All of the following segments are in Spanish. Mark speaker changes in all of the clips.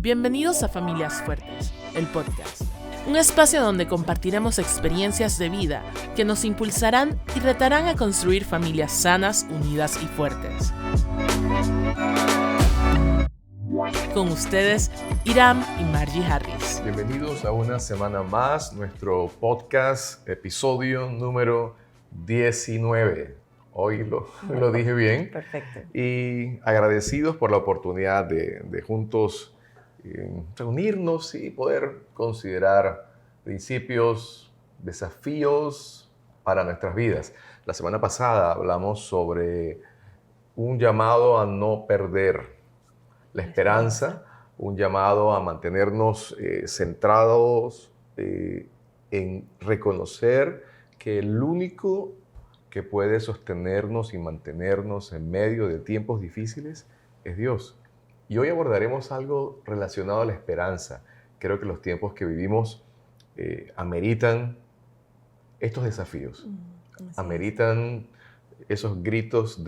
Speaker 1: Bienvenidos a Familias Fuertes, el podcast. Un espacio donde compartiremos experiencias de vida que nos impulsarán y retarán a construir familias sanas, unidas y fuertes. Con ustedes, Iram y Margie Harris.
Speaker 2: Bienvenidos a una semana más, nuestro podcast, episodio número 19. Hoy lo dije bien.
Speaker 3: Perfecto.
Speaker 2: Y agradecidos por la oportunidad de juntos reunirnos y poder considerar principios, desafíos para nuestras vidas. La semana pasada hablamos sobre un llamado a no perder la esperanza, un llamado a mantenernos centrados en reconocer que el único que puede sostenernos y mantenernos en medio de tiempos difíciles es Dios. Y hoy abordaremos algo relacionado a la esperanza. Creo que los tiempos que vivimos ameritan estos desafíos, ameritan esos gritos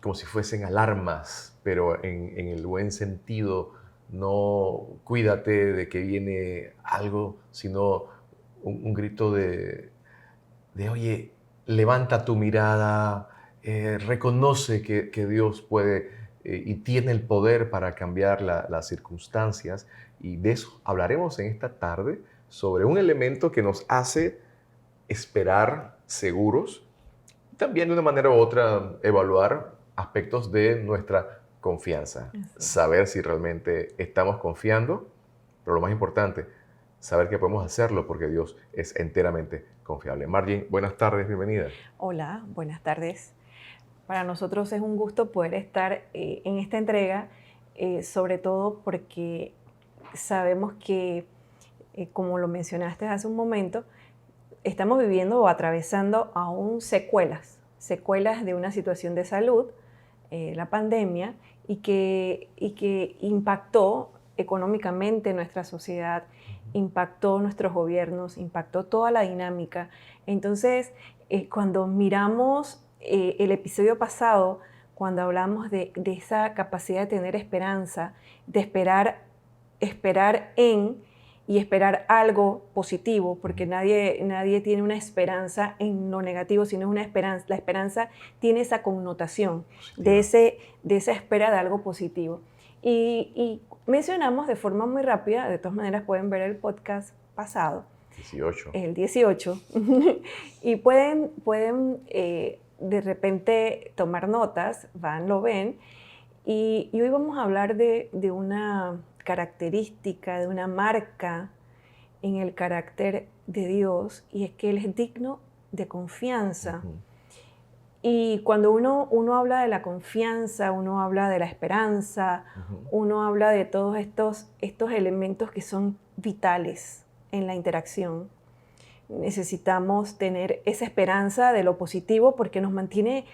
Speaker 2: como si fuesen alarmas, pero en el buen sentido. No cuídate de que viene algo, sino un grito de oye, levanta tu mirada, reconoce que Dios puede y tiene el poder para cambiar las circunstancias. Y de eso hablaremos en esta tarde, sobre un elemento que nos hace esperar seguros, también de una manera u otra evaluar aspectos de nuestra confianza. Saber si realmente estamos confiando, pero lo más importante, saber que podemos hacerlo porque Dios es enteramente confiable. Margie, buenas tardes, bienvenida.
Speaker 3: Hola, buenas tardes. Para nosotros es un gusto poder estar en esta entrega, sobre todo porque sabemos que, como lo mencionaste hace un momento, estamos viviendo o atravesando aún secuelas de una situación de salud, la pandemia, y que impactó económicamente nuestra sociedad, impactó nuestros gobiernos, impactó toda la dinámica. Entonces, cuando miramos el episodio pasado, cuando hablamos de esa capacidad de tener esperanza, de esperar en y esperar algo positivo, porque nadie tiene una esperanza en lo negativo, sino una esperanza. La esperanza tiene esa connotación de esa espera de algo positivo. Y mencionamos de forma muy rápida, de todas maneras pueden ver el podcast pasado,
Speaker 2: 18.
Speaker 3: El 18, y pueden de repente tomar notas, lo ven, y hoy vamos a hablar de una característica, de una marca en el carácter de Dios, y es que Él es digno de confianza. Y cuando uno habla de la confianza, uno habla de la esperanza, uno habla de todos estos elementos que son vitales en la interacción. Necesitamos tener esa esperanza de lo positivo porque nos mantiene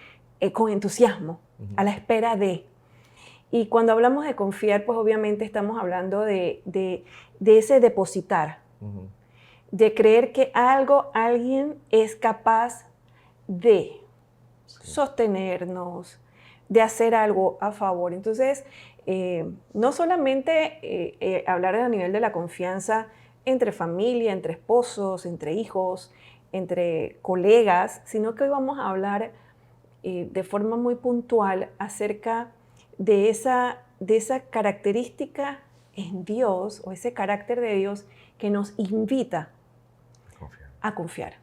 Speaker 3: con entusiasmo, a la espera de. Y cuando hablamos de confiar, pues obviamente estamos hablando de ese depositar, de creer que alguien es capaz de sostenernos, de hacer algo a favor. Entonces, no solamente hablar a nivel de la confianza entre familia, entre esposos, entre hijos, entre colegas, sino que hoy vamos a hablar de forma muy puntual acerca de esa característica en Dios, o ese carácter de Dios que nos invita a confiar.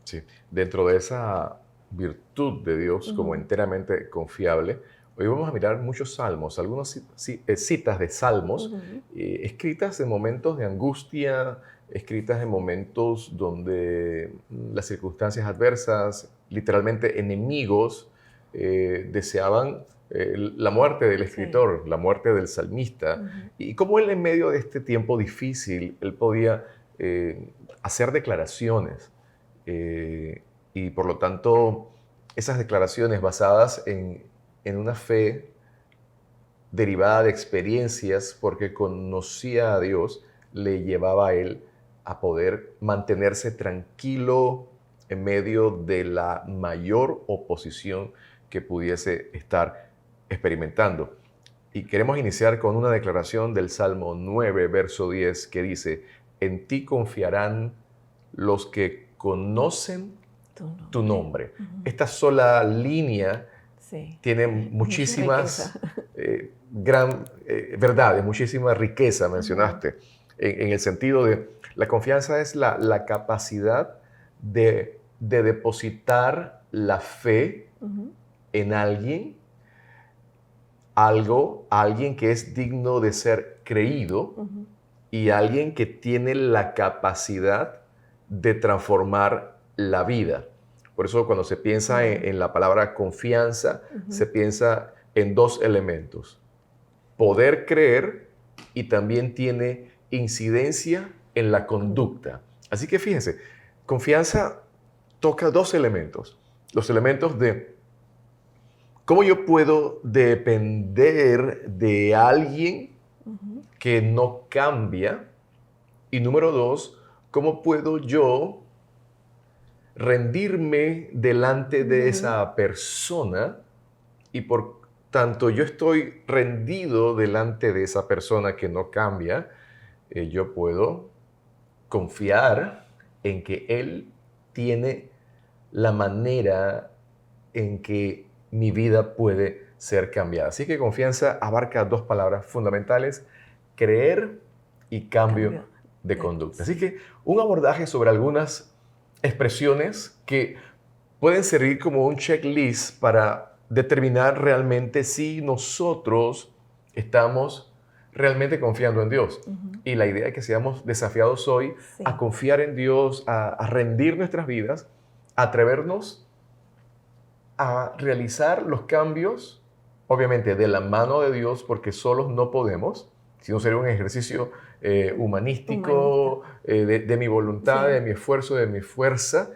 Speaker 2: Sí, dentro de esa virtud de Dios como enteramente confiable, hoy vamos a mirar muchos salmos, algunas citas de salmos escritas en momentos de angustia, escritas en momentos donde las circunstancias adversas, literalmente enemigos, deseaban la muerte del escritor, la muerte del salmista. Y cómo él, en medio de este tiempo difícil, él podía hacer declaraciones. Y por lo tanto, esas declaraciones basadas en una fe derivada de experiencias, porque conocía a Dios, le llevaba a él a poder mantenerse tranquilo en medio de la mayor oposición que pudiese estar experimentando. Y queremos iniciar con una declaración del Salmo 9, verso 10, que dice, en ti confiarán los que conocen tu nombre. Esta sola línea tiene muchísimas verdades, muchísima riqueza, mencionaste, en el sentido de la confianza es la capacidad de depositar la fe en alguien, alguien que es digno de ser creído y alguien que tiene la capacidad de transformar la vida. Por eso cuando se piensa en la palabra confianza, se piensa en dos elementos. Poder creer y también tiene incidencia en la conducta. Así que fíjense, confianza toca dos elementos. Los elementos de cómo yo puedo depender de alguien que no cambia. Y número dos, cómo puedo yo rendirme delante de esa persona y por tanto yo estoy rendido delante de esa persona que no cambia, yo puedo confiar en que Él tiene la manera en que mi vida puede ser cambiada. Así que confianza abarca dos palabras fundamentales, creer y cambio de conducta. Así que un abordaje sobre algunas expresiones que pueden servir como un checklist para determinar realmente si nosotros estamos realmente confiando en Dios. Y la idea es que seamos desafiados hoy a confiar en Dios, a rendir nuestras vidas, a atrevernos a realizar los cambios, obviamente de la mano de Dios, porque solos no podemos, sino sería un ejercicio humanístico, de mi voluntad, de mi esfuerzo, de mi fuerza,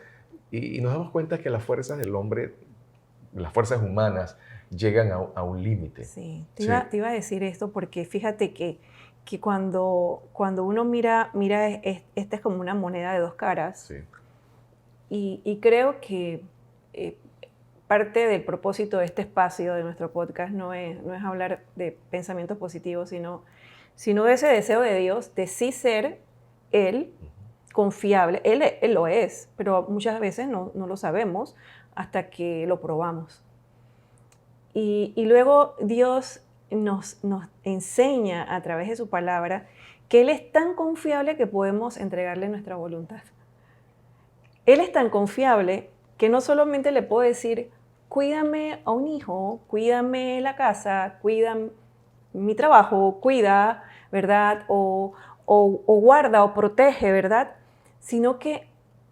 Speaker 2: y nos damos cuenta que las fuerzas del hombre, las fuerzas humanas, llegan a un límite.
Speaker 3: Sí, te iba a decir esto porque fíjate que cuando uno mira esta es como una moneda de dos caras, y creo que parte del propósito de este espacio, de nuestro podcast, no es hablar de pensamientos positivos, sino de ese deseo de Dios de sí ser Él confiable. Él lo es, pero muchas veces no lo sabemos hasta que lo probamos. Y luego Dios nos enseña a través de su palabra que Él es tan confiable que podemos entregarle nuestra voluntad. Él es tan confiable que no solamente le puedo decir, cuídame a un hijo, cuídame la casa, cuida mi trabajo, cuida, ¿verdad? O guarda o protege, ¿verdad? Sino que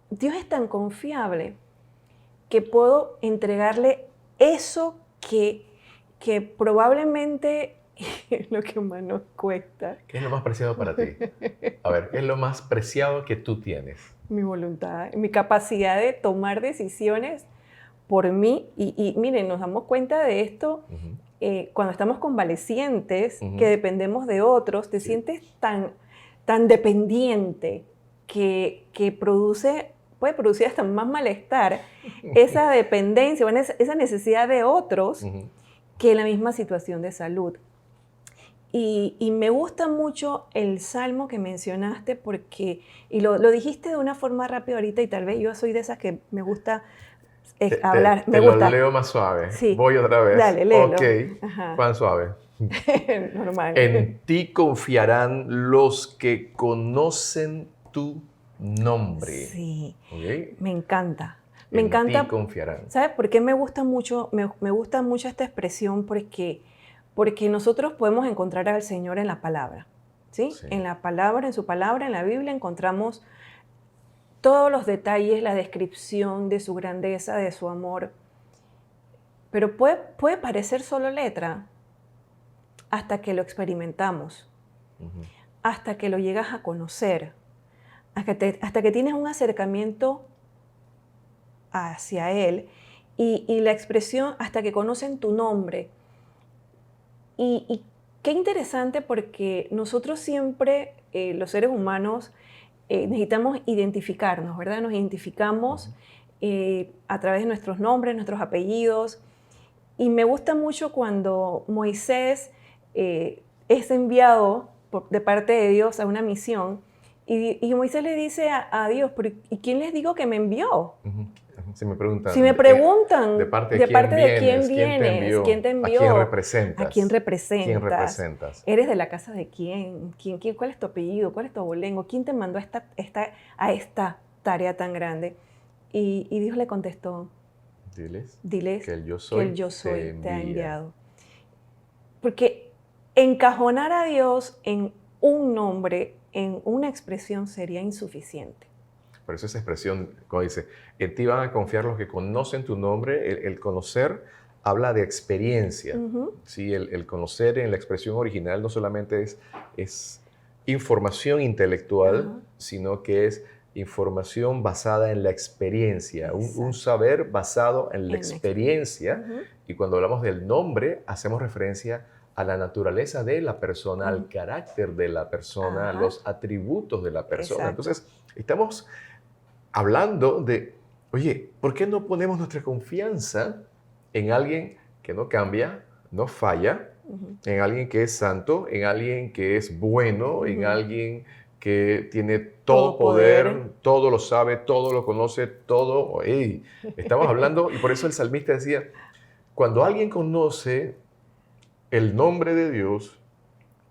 Speaker 3: Dios es tan confiable que puedo entregarle eso que probablemente es lo que más nos cuesta.
Speaker 2: ¿Qué es lo más preciado para ti? A ver, ¿qué es lo más preciado que tú tienes?
Speaker 3: Mi voluntad, mi capacidad de tomar decisiones por mí. Y miren, nos damos cuenta de esto cuando estamos convalecientes, que dependemos de otros, te sientes tan dependiente que puede producir hasta más malestar esa dependencia, esa necesidad de otros que la misma situación de salud. Y me gusta mucho el salmo que mencionaste porque, y lo dijiste de una forma rápida ahorita, y tal vez yo soy de esas que me gusta hablar.
Speaker 2: Te lo leo más suave.
Speaker 3: Sí.
Speaker 2: Voy otra vez.
Speaker 3: Dale, léelo.
Speaker 2: Ok, más suave.
Speaker 3: Normal.
Speaker 2: En ti confiarán los que conocen tu nombre.
Speaker 3: Sí,
Speaker 2: ¿Okay?
Speaker 3: me encanta. Me encanta.
Speaker 2: En ti confiarán.
Speaker 3: ¿Sabes por qué me gusta mucho? Me gusta mucho esta expresión porque nosotros podemos encontrar al Señor en la palabra, ¿sí? En la palabra, en su palabra, en la Biblia encontramos todos los detalles, la descripción de su grandeza, de su amor. Pero puede parecer solo letra hasta que lo experimentamos, hasta que lo llegas a conocer, hasta que tienes un acercamiento hacia Él y la expresión hasta que conocen tu nombre. Y qué interesante porque nosotros siempre, los seres humanos, necesitamos identificarnos, ¿verdad? Nos identificamos a través de nuestros nombres, nuestros apellidos. Y me gusta mucho cuando Moisés es enviado de parte de Dios a una misión. Y Moisés le dice a Dios, ¿pero ¿y quién les digo que me envió?
Speaker 2: Si me preguntan,
Speaker 3: ¿de parte de quién vienes? ¿Quién te envió?
Speaker 2: ¿A quién representas?
Speaker 3: ¿A quién representas?
Speaker 2: ¿Quién representas?
Speaker 3: ¿Eres de la casa de quién? ¿Cuál es tu apellido? ¿Cuál es tu abolengo? ¿Quién te mandó a esta tarea tan grande? Y Dios le contestó, diles
Speaker 2: que el yo soy
Speaker 3: te ha enviado. Porque encajonar a Dios en un nombre, en una expresión, sería insuficiente.
Speaker 2: Por eso esa expresión, como dice, en ti van a confiar los que conocen tu nombre. El conocer habla de experiencia. ¿Sí? El conocer en la expresión original no solamente es información intelectual, sino que es información basada en la experiencia, un saber basado en la experiencia. Y cuando hablamos del nombre, hacemos referencia a la naturaleza de la persona, al carácter de la persona, a los atributos de la persona.
Speaker 3: Exacto.
Speaker 2: Entonces, estamos hablando de, oye, ¿por qué no ponemos nuestra confianza en alguien que no cambia, no falla, en alguien que es santo, en alguien que es bueno, en alguien que tiene todo poder, todo lo sabe, todo lo conoce, todo? Hey, estamos hablando, y por eso el salmista decía, cuando alguien conoce el nombre de Dios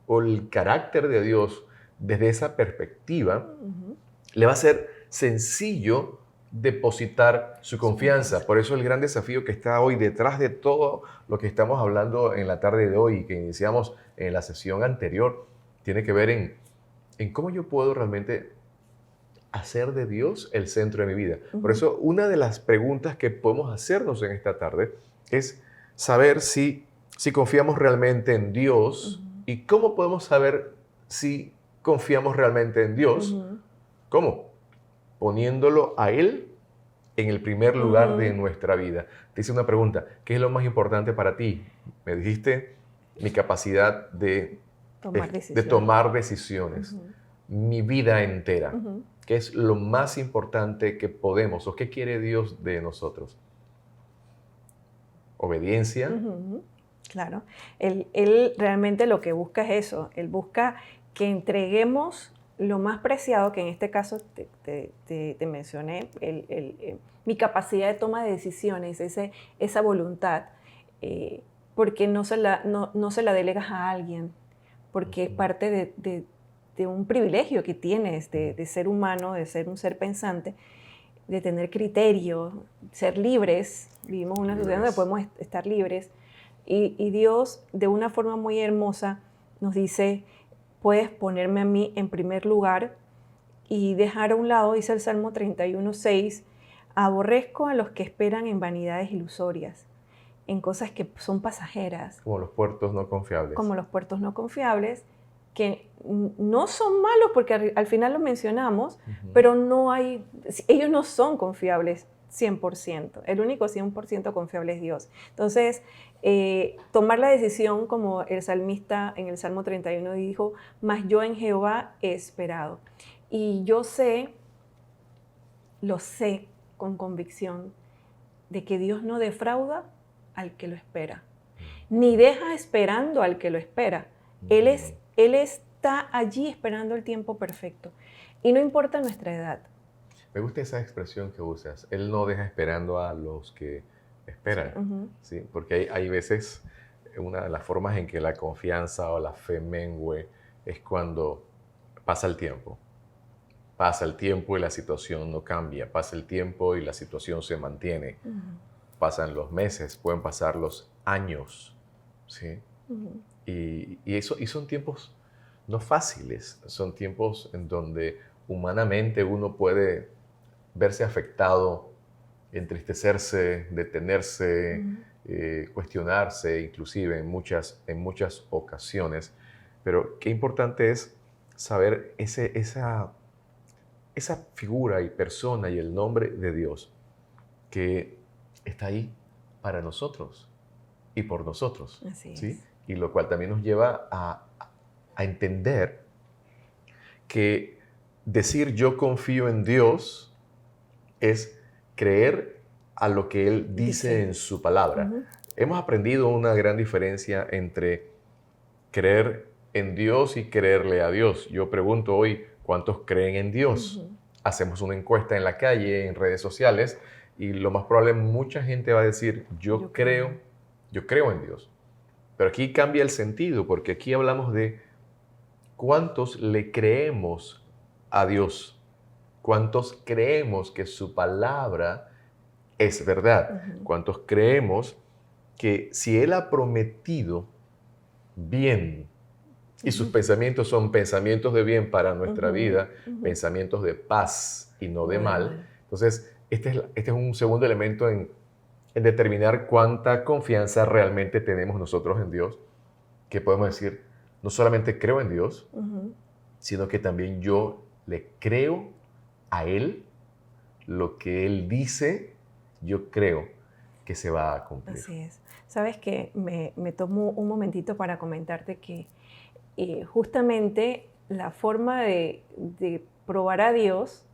Speaker 2: o el carácter de Dios desde esa perspectiva, le va a ser sencillo depositar su confianza. Por eso el gran desafío que está hoy detrás de todo lo que estamos hablando en la tarde de hoy y que iniciamos en la sesión anterior, tiene que ver en cómo yo puedo realmente hacer de Dios el centro de mi vida. Por eso una de las preguntas que podemos hacernos en esta tarde es saber si confiamos realmente en Dios y cómo podemos saber si confiamos realmente en Dios. ¿Cómo? Poniéndolo a Él en el primer lugar de nuestra vida. Te hice una pregunta, ¿qué es lo más importante para ti? Me dijiste mi capacidad de tomar decisiones, mi vida entera. ¿Qué es lo más importante que podemos o qué quiere Dios de nosotros? Obediencia.
Speaker 3: Claro. Él realmente lo que busca es eso. Él busca que entreguemos lo más preciado, que en este caso te mencioné, mi capacidad de toma de decisiones, esa voluntad, porque no se la delegas a alguien, porque es parte de un privilegio que tienes de ser humano, de ser un ser pensante, de tener criterio, ser libres. Vivimos en una sociedad donde podemos estar libres. Y Dios, de una forma muy hermosa, nos dice, puedes ponerme a mí en primer lugar y dejar a un lado, dice el Salmo 31:6, aborrezco a los que esperan en vanidades ilusorias, en cosas que son pasajeras.
Speaker 2: Como los puertos no confiables.
Speaker 3: Como los puertos no confiables, que no son malos porque al final lo mencionamos, pero ellos no son confiables 100%. El único 100% confiable es Dios. Entonces, tomar la decisión, como el salmista en el Salmo 31 dijo, mas yo en Jehová he esperado. Y yo lo sé con convicción, de que Dios no defrauda al que lo espera, ni deja esperando al que lo espera. Él está allí esperando el tiempo perfecto. Y no importa nuestra edad.
Speaker 2: Me gusta esa expresión que usas. Él no deja esperando a los que esperan. ¿Sí? Porque hay veces, una de las formas en que la confianza o la fe mengue es cuando pasa el tiempo. Pasa el tiempo y la situación no cambia. Pasa el tiempo y la situación se mantiene. Pasan los meses, pueden pasar los años. ¿Sí? Y son tiempos no fáciles. Son tiempos en donde humanamente uno puede verse afectado, entristecerse, detenerse, cuestionarse, inclusive en muchas ocasiones. Pero qué importante es saber esa figura y persona y el nombre de Dios que está ahí para nosotros y por nosotros.
Speaker 3: Así
Speaker 2: ¿sí?
Speaker 3: es.
Speaker 2: Y lo cual también nos lleva a entender que decir yo confío en Dios es creer a lo que Él dice en su palabra. Hemos aprendido una gran diferencia entre creer en Dios y creerle a Dios. Yo pregunto hoy, ¿cuántos creen en Dios?
Speaker 3: Ujú.
Speaker 2: Hacemos una encuesta en la calle, en redes sociales, y lo más probable, mucha gente va a decir, yo creo en Dios. Pero aquí cambia el sentido, porque aquí hablamos de cuántos le creemos a Dios, cuántos creemos que su palabra es verdad,
Speaker 3: Ujú.
Speaker 2: cuántos creemos que si Él ha prometido bien y sus
Speaker 3: Ujú.
Speaker 2: pensamientos son pensamientos de bien para nuestra
Speaker 3: Ujú.
Speaker 2: vida,
Speaker 3: Ujú.
Speaker 2: pensamientos de paz y no de
Speaker 3: No de
Speaker 2: mal,
Speaker 3: mal.
Speaker 2: entonces este es un segundo elemento en determinar cuánta confianza realmente tenemos nosotros en Dios, que podemos decir, no solamente creo en Dios,
Speaker 3: Ujú.
Speaker 2: sino que también yo le creo a Él, lo que Él dice, yo creo que se va a cumplir.
Speaker 3: Así es. Sabes que me tomo un momentito para comentarte que justamente la forma de probar a Dios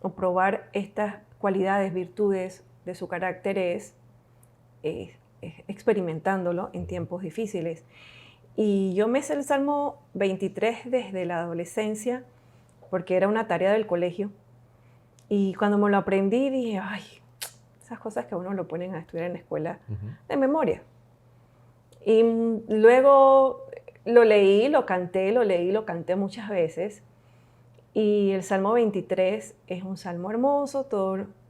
Speaker 3: o probar estas cualidades, virtudes de su carácter es experimentándolo en tiempos difíciles. Y yo me sé el Salmo 23 desde la adolescencia porque era una tarea del colegio. Y cuando me lo aprendí dije, ay, esas cosas que a uno lo ponen a estudiar en la escuela de memoria. Y luego lo leí, lo canté muchas veces. Y el Salmo 23 es un salmo hermoso,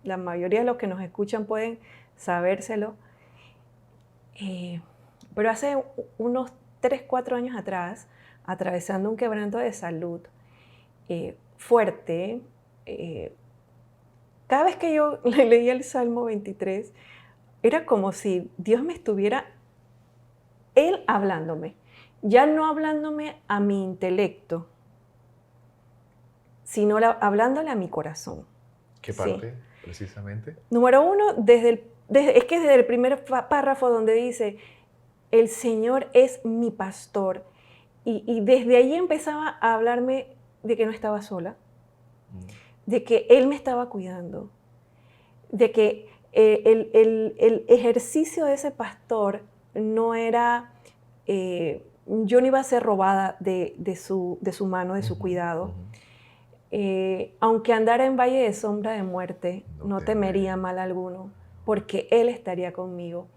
Speaker 3: la mayoría de los que nos escuchan pueden sabérselo. Pero hace unos 3, 4 años atrás, atravesando un quebranto de salud fuerte, cada vez que yo leía el Salmo 23, era como si Dios me estuviera, Él hablándome, ya no hablándome a mi intelecto, sino hablándole a mi corazón.
Speaker 2: ¿Qué
Speaker 3: Sí.
Speaker 2: parte, precisamente?
Speaker 3: Número uno, es que desde el primer párrafo donde dice, el Señor es mi pastor, y desde ahí empezaba a hablarme de que no estaba sola, de que Él me estaba cuidando, de que el ejercicio de ese pastor no era, yo no iba a ser robada de su mano, de su cuidado. Aunque andara en valle de sombra de muerte, no temería mal alguno, porque Él estaría conmigo.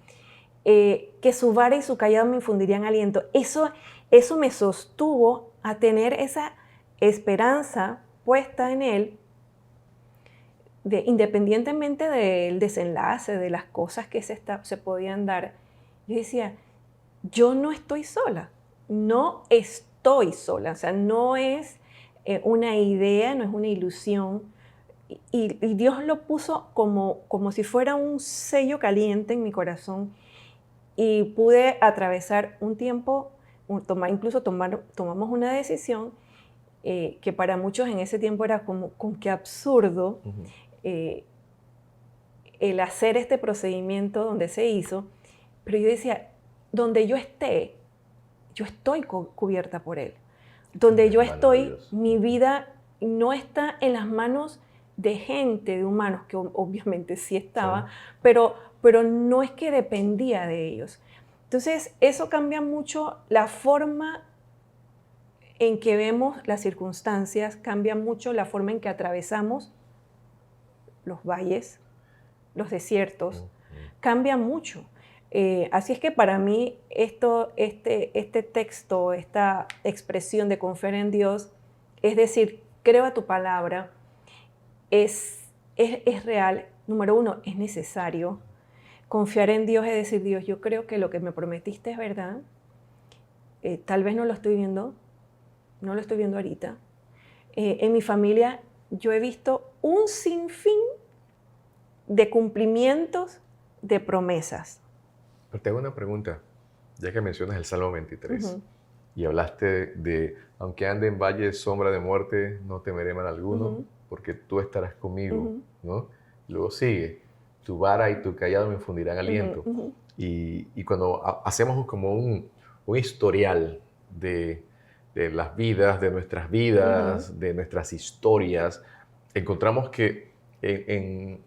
Speaker 3: Que su vara y su callado me infundirían aliento. Eso me sostuvo a tener esa esperanza puesta en Él, independientemente del desenlace, de las cosas que se podían dar. Yo decía, yo no estoy sola, no estoy sola, o sea, no es una idea, no es una ilusión. Y Dios lo puso como si fuera un sello caliente en mi corazón, y pude atravesar un tiempo, tomamos una decisión que para muchos en ese tiempo era como qué absurdo el hacer este procedimiento donde se hizo, pero yo decía, donde yo esté, yo estoy cubierta por Él. Donde yo estoy, mi vida no está en las manos de gente, de humanos, que obviamente sí estaba, pero no es que dependía de ellos. Entonces, eso cambia mucho la forma en que vemos las circunstancias, cambia mucho la forma en que atravesamos los valles, los desiertos, cambia mucho. Así es que para mí este texto, esta expresión de confiar en Dios, es decir, creo a tu palabra, es real. Número uno, es necesario. Confiar en Dios es decir, Dios, yo creo que lo que me prometiste es verdad. Tal vez no lo estoy viendo ahorita. En mi familia yo he visto un sinfín de cumplimientos de promesas.
Speaker 2: Pero te hago una pregunta, ya que mencionas el Salmo 23 y hablaste de, aunque ande en valle de sombra de muerte, no temeré mal alguno, porque tú estarás conmigo, ¿no? Luego sigue, tu vara y tu callado me infundirán aliento. Y cuando hacemos como un historial de las vidas, de nuestras vidas, de nuestras historias, encontramos que en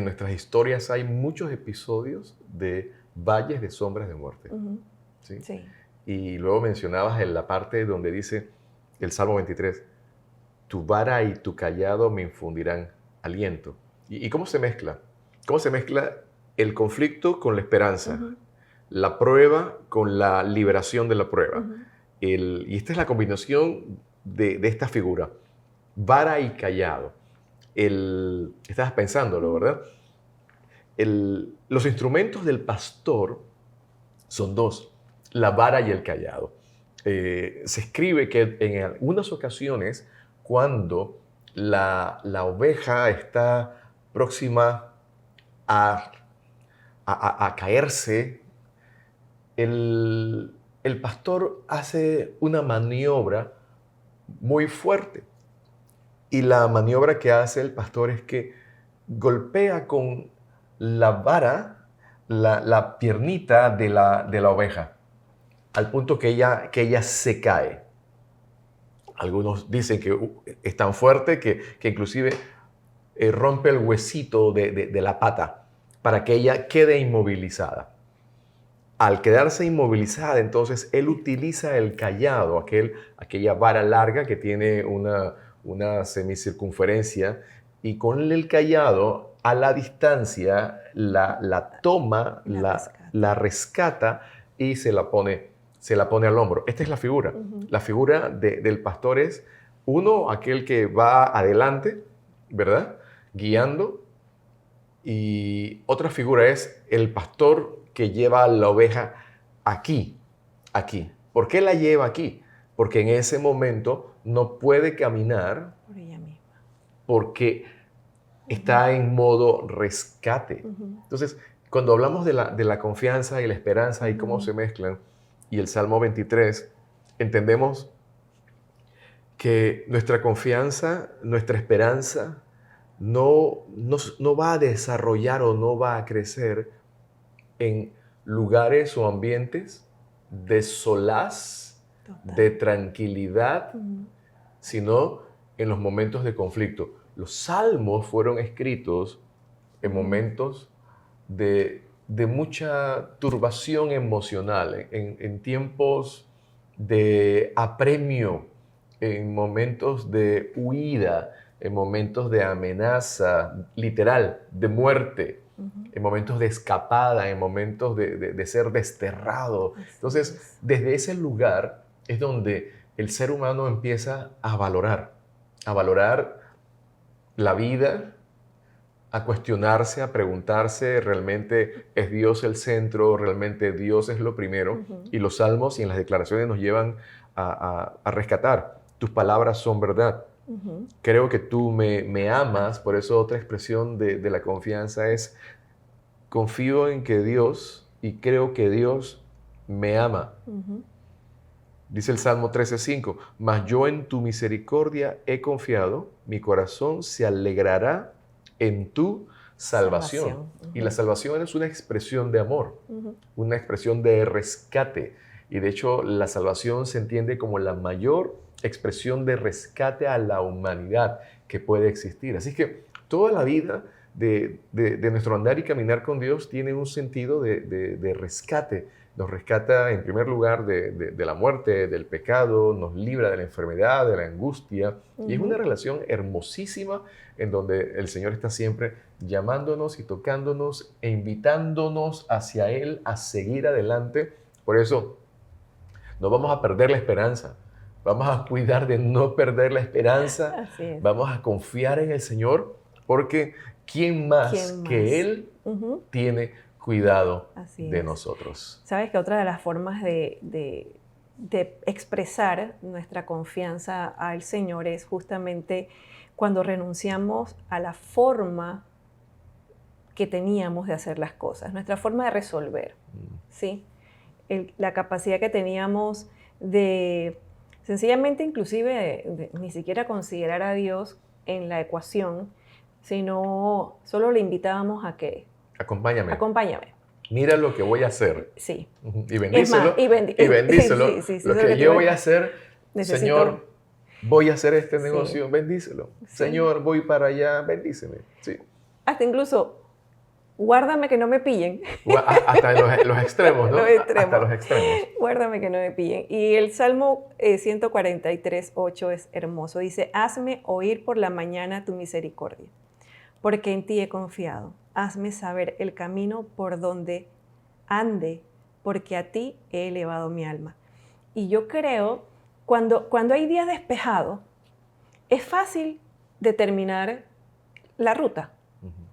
Speaker 2: nuestras historias hay muchos episodios de valles de sombras de muerte.
Speaker 3: ¿Sí?
Speaker 2: Y luego mencionabas en la parte donde dice el Salmo 23, tu vara y tu callado me infundirán aliento. ¿Y cómo se mezcla? ¿Cómo se mezcla el conflicto con la esperanza?
Speaker 3: Ujú.
Speaker 2: La prueba con la liberación de la prueba.
Speaker 3: Ujú.
Speaker 2: Y esta es la combinación de esta figura, vara y callado. Estabas pensándolo, ¿verdad? Los instrumentos del pastor son dos, la vara y el callado. Se escribe que en algunas ocasiones, cuando la oveja está próxima a caerse, el pastor hace una maniobra muy fuerte. Y la maniobra que hace el pastor es que golpea con la vara la piernita de la oveja, al punto que ella se cae. Algunos dicen que es tan fuerte que inclusive rompe el huesito de la pata para que ella quede inmovilizada. Al quedarse inmovilizada, entonces él utiliza el cayado, aquella vara larga que tiene una semicircunferencia, y con el cayado a la distancia la toma, la rescata y se la pone al hombro. Esta es la figura.
Speaker 3: Ujú.
Speaker 2: La figura del pastor es uno, aquel que va adelante, ¿verdad? Guiando. Y otra figura es el pastor que lleva a la oveja aquí. ¿Por qué la lleva aquí? Porque en ese momento no puede caminar
Speaker 3: Por ella misma.
Speaker 2: porque está en modo rescate.
Speaker 3: Ujú.
Speaker 2: Entonces, cuando hablamos de la confianza y la esperanza y cómo
Speaker 3: Ujú.
Speaker 2: se mezclan, y el Salmo 23, entendemos que nuestra confianza, nuestra esperanza, no va a desarrollar o no va a crecer en lugares o ambientes de solaz,
Speaker 3: Total.
Speaker 2: de tranquilidad,
Speaker 3: Ujú.
Speaker 2: sino en los momentos de conflicto. Los salmos fueron escritos en
Speaker 3: Ujú.
Speaker 2: momentos de mucha turbación emocional, en tiempos de apremio, en momentos de huida, en momentos de amenaza literal, de muerte,
Speaker 3: Ujú.
Speaker 2: en momentos de escapada, en momentos de ser desterrado.
Speaker 3: Así
Speaker 2: Entonces,
Speaker 3: es.
Speaker 2: desde ese lugar es donde el ser humano empieza a valorar la vida, a cuestionarse, a preguntarse, ¿realmente es Dios el centro? ¿Realmente Dios es lo primero?
Speaker 3: Ujú.
Speaker 2: Y los salmos y en las declaraciones nos llevan a rescatar. Tus palabras son verdad.
Speaker 3: Ujú.
Speaker 2: Creo que tú me amas, por eso otra expresión de la confianza es confío en que Dios y creo que Dios me ama.
Speaker 3: Ujú.
Speaker 2: Dice el Salmo 13:5, mas yo en tu misericordia he confiado, mi corazón se alegrará en tu salvación. Y la
Speaker 3: Ujú.
Speaker 2: salvación es una expresión de amor,
Speaker 3: Ujú.
Speaker 2: una expresión de rescate. Y de hecho la salvación se entiende como la mayor expresión de rescate a la humanidad que puede existir. Así que toda la vida de nuestro andar y caminar con Dios tiene un sentido de rescate. Nos rescata en primer lugar de la muerte, del pecado, nos libra de la enfermedad, de la angustia. Y es una
Speaker 3: Ujú.
Speaker 2: relación hermosísima en donde el Señor está siempre llamándonos y tocándonos e invitándonos hacia Él a seguir adelante. Por eso no vamos a perder la esperanza. Vamos a cuidar de no perder la esperanza.
Speaker 3: Así es.
Speaker 2: Vamos a confiar en el Señor porque ¿quién más
Speaker 3: ¿Quién
Speaker 2: que
Speaker 3: más?
Speaker 2: Él
Speaker 3: Ujú.
Speaker 2: tiene cuidado
Speaker 3: Así
Speaker 2: de
Speaker 3: es.
Speaker 2: nosotros?
Speaker 3: Sabes que otra de las formas de expresar nuestra confianza al Señor es justamente cuando renunciamos a la forma que teníamos de hacer las cosas, nuestra forma de resolver, ¿sí? La capacidad que teníamos de sencillamente inclusive ni siquiera considerar a Dios en la ecuación, sino solo le invitábamos a que
Speaker 2: Acompáñame.
Speaker 3: acompáñame.
Speaker 2: Mira lo que voy a hacer.
Speaker 3: Sí.
Speaker 2: Y
Speaker 3: Es más,
Speaker 2: bendícelo. Y bendícelo.
Speaker 3: sí,
Speaker 2: Lo
Speaker 3: eso es
Speaker 2: que
Speaker 3: te
Speaker 2: yo
Speaker 3: iba a
Speaker 2: voy a
Speaker 3: decir.
Speaker 2: hacer,
Speaker 3: Necesito-
Speaker 2: Señor, voy a hacer este
Speaker 3: Sí.
Speaker 2: negocio, bendícelo.
Speaker 3: Sí.
Speaker 2: Señor, voy para allá, bendíceme. Sí.
Speaker 3: Hasta incluso guárdame que no me pillen.
Speaker 2: Hasta en los extremos, ¿no?
Speaker 3: Los extremos.
Speaker 2: Hasta los extremos.
Speaker 3: Guárdame que no me pillen. Y el Salmo 143:8 es hermoso. Dice, hazme oír por la mañana tu misericordia, porque en ti he confiado. Hazme saber el camino por donde ande, porque a ti he elevado mi alma. Y yo creo, cuando hay días despejados, es fácil determinar la ruta.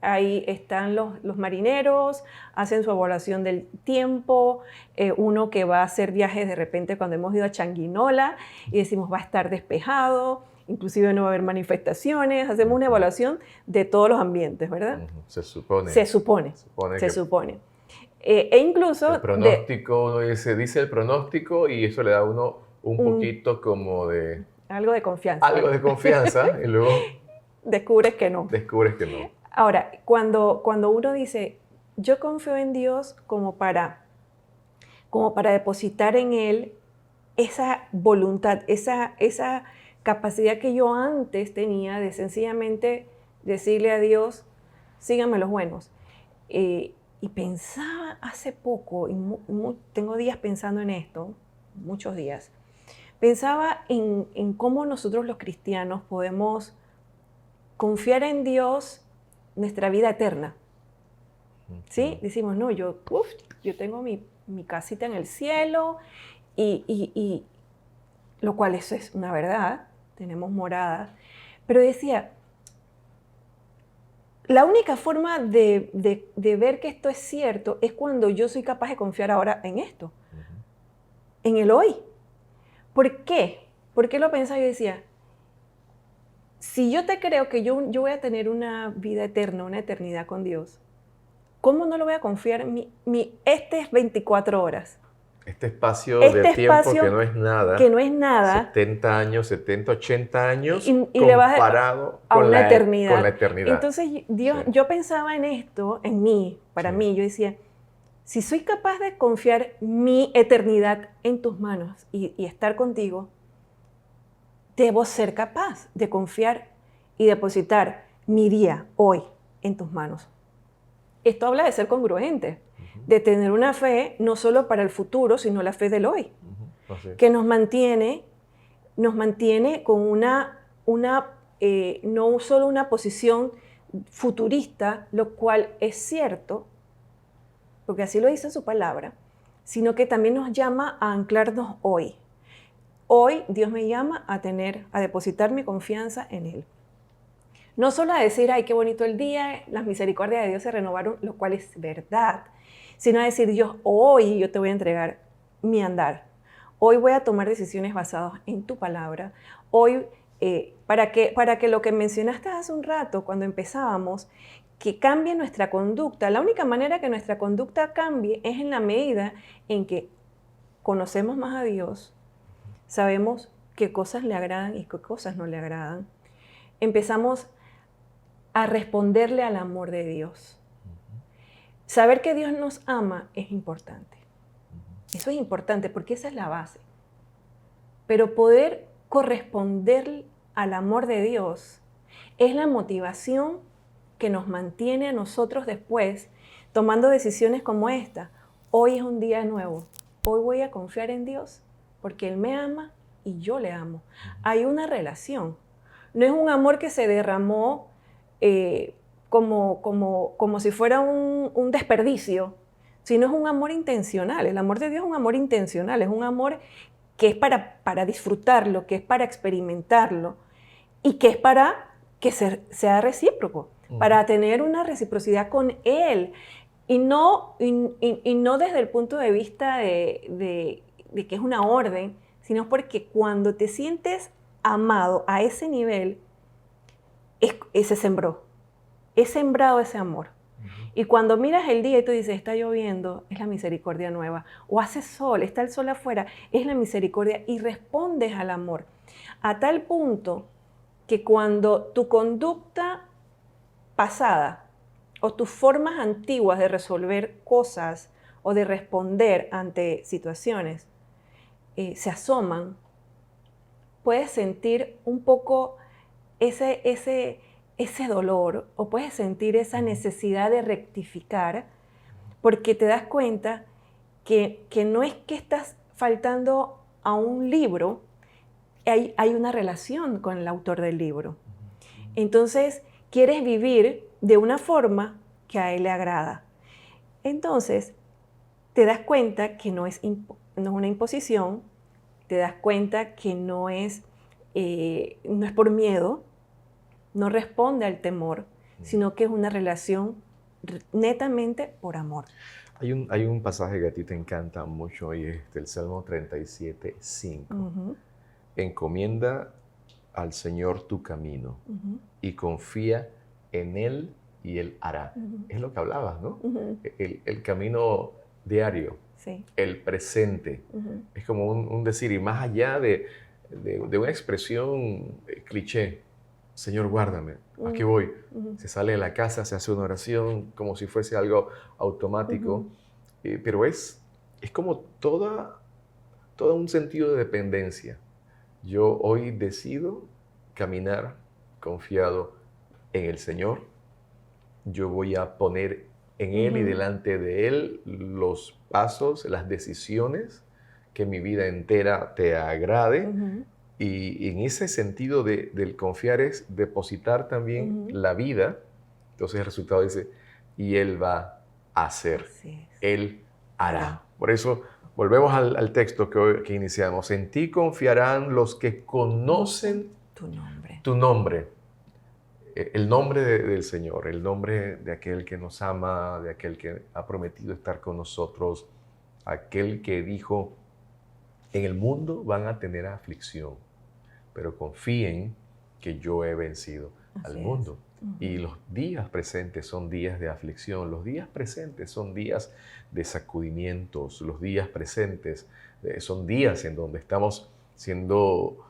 Speaker 3: Ahí están los marineros, hacen su evaluación del tiempo, uno que va a hacer viajes de repente cuando hemos ido a Changuinola y decimos va a estar despejado, inclusive no va a haber manifestaciones, hacemos una evaluación de todos los ambientes, ¿verdad?
Speaker 2: Se supone.
Speaker 3: Se supone. E incluso...
Speaker 2: El pronóstico, uno dice el pronóstico y eso le da a uno un poquito como de...
Speaker 3: Algo de confianza.
Speaker 2: Algo de confianza y luego...
Speaker 3: Descubres que no. Ahora, cuando uno dice, yo confío en Dios como para depositar en Él esa voluntad, esa capacidad que yo antes tenía de sencillamente decirle a Dios, síganme los buenos. Y pensaba hace poco, y tengo días pensando en esto, muchos días, pensaba en cómo nosotros los cristianos podemos confiar en Dios nuestra vida eterna. ¿Sí? Decimos, no, yo tengo mi casita en el cielo y lo cual eso es una verdad, tenemos moradas, pero decía, la única forma de ver que esto es cierto es cuando yo soy capaz de confiar ahora en esto, en el hoy. ¿Por qué? ¿Por qué lo pensaba? Yo decía, si yo te creo que yo voy a tener una vida eterna, una eternidad con Dios, ¿cómo no lo voy a confiar? Este es 24 horas.
Speaker 2: Este espacio de tiempo que no es nada.
Speaker 3: Que no es nada.
Speaker 2: 70 años, 70, 80 años
Speaker 3: y
Speaker 2: comparado
Speaker 3: a una eternidad.
Speaker 2: Con la eternidad.
Speaker 3: Entonces yo pensaba en esto, en mí, para mí, yo decía, si soy capaz de confiar mi eternidad en tus manos y estar contigo, debo ser capaz de confiar y depositar mi día, hoy, en tus manos. Esto habla de ser congruente, de tener una fe no solo para el futuro, sino la fe del hoy, que nos mantiene con no solo una posición futurista, lo cual es cierto, porque así lo dice su palabra, sino que también nos llama a anclarnos hoy. Hoy Dios me llama a depositar mi confianza en Él. No solo a decir, ay, qué bonito el día, las misericordias de Dios se renovaron, lo cual es verdad, sino a decir, Dios, hoy yo te voy a entregar mi andar. Hoy voy a tomar decisiones basadas en tu palabra. Hoy, para que lo que mencionaste hace un rato, cuando empezábamos, que cambie nuestra conducta. La única manera que nuestra conducta cambie es en la medida en que conocemos más a Dios, sabemos qué cosas le agradan y qué cosas no le agradan. Empezamos a responderle al amor de Dios. Saber que Dios nos ama es importante. Eso es importante porque esa es la base. Pero poder corresponder al amor de Dios es la motivación que nos mantiene a nosotros después tomando decisiones como esta. Hoy es un día nuevo. Hoy voy a confiar en Dios porque Él me ama y yo le amo. Hay una relación. No es un amor que se derramó como si fuera un desperdicio, sino es un amor intencional. El amor de Dios es un amor intencional, es un amor que es para disfrutarlo, que es para experimentarlo y que es para que sea recíproco, para tener una reciprocidad con Él y no desde el punto de vista de que es una orden, sino porque cuando te sientes amado a ese nivel, se sembró. He sembrado ese amor. Y cuando miras el día y tú dices, está lloviendo, es la misericordia nueva. O hace sol, está el sol afuera, es la misericordia. Y respondes al amor. A tal punto que cuando tu conducta pasada o tus formas antiguas de resolver cosas o de responder ante situaciones se asoman, puedes sentir un poco ese ese dolor o puedes sentir esa necesidad de rectificar porque te das cuenta que no es que estás faltando a un libro, hay una relación con el autor del libro. Entonces, quieres vivir de una forma que a él le agrada. Entonces, te das cuenta que no es una imposición, te das cuenta que no es por miedo, no responde al temor, sino que es una relación netamente por amor.
Speaker 2: Hay un pasaje que a ti te encanta mucho y es del Salmo 37:5. Encomienda al Señor tu camino y confía en Él y Él hará. Es lo que hablabas, ¿no? El camino diario,
Speaker 3: sí.
Speaker 2: El presente. Es como un decir, y más allá de una expresión cliché, Señor, guárdame, aquí voy. Se sale de la casa, se hace una oración como si fuese algo automático, pero es como todo un sentido de dependencia. Yo hoy decido caminar confiado en el Señor. Yo voy a poner en Él y delante de Él los pasos, las decisiones que mi vida entera te agrade. Y en ese sentido del confiar es depositar también la vida. Entonces el resultado dice, y Él va a hacer, Él hará. Por eso volvemos al texto que iniciamos. En ti confiarán los que conocen tu nombre. El nombre del Señor, el nombre de aquel que nos ama, de aquel que ha prometido estar con nosotros, aquel que dijo, en el mundo van a tener aflicción, pero confíen que yo he vencido al mundo. Y los días presentes son días de aflicción, los días presentes son días de sacudimientos, los días presentes son días en donde estamos siendo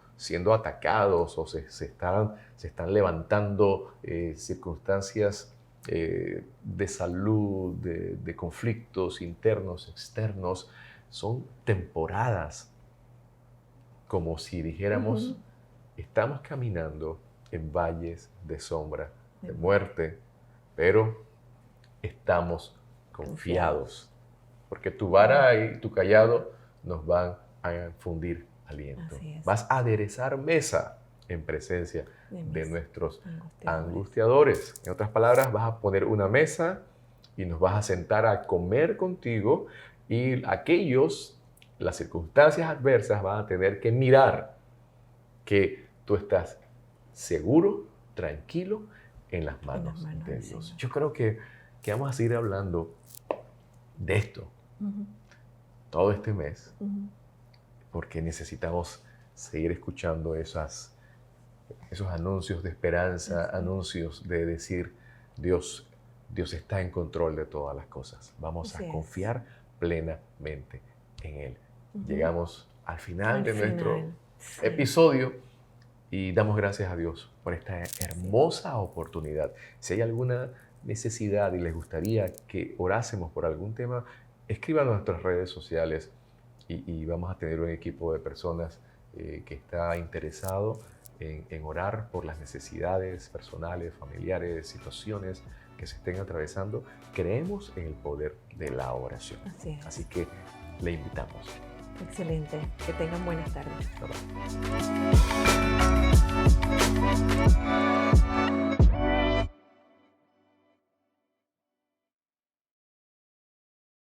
Speaker 2: atacados o se están levantando circunstancias de salud, de conflictos internos, externos. Son temporadas, como si dijéramos, estamos caminando en valles de sombra, de muerte, pero estamos confiados, porque tu vara y tu callado nos van a infundir aliento. Vas a aderezar mesa en presencia de nuestros angustiadores. En otras palabras, vas a poner una mesa y nos vas a sentar a comer contigo, y las circunstancias adversas van a tener que mirar que tú estás seguro, tranquilo, en las manos de Dios. Yo creo que vamos a seguir hablando de esto todo este mes, porque necesitamos seguir escuchando esos anuncios de esperanza, anuncios de decir, Dios está en control de todas las cosas. Vamos a confiar plenamente en Él. Llegamos al final de nuestro episodio y damos gracias a Dios por esta hermosa oportunidad. Si hay alguna necesidad y les gustaría que orásemos por algún tema, escriban a nuestras redes sociales y vamos a tener un equipo de personas que está interesado en orar por las necesidades personales, familiares, situaciones que se estén atravesando. Creemos en el poder de la oración. Así que le invitamos.
Speaker 3: Excelente. Que tengan buenas tardes.
Speaker 2: Bye-bye.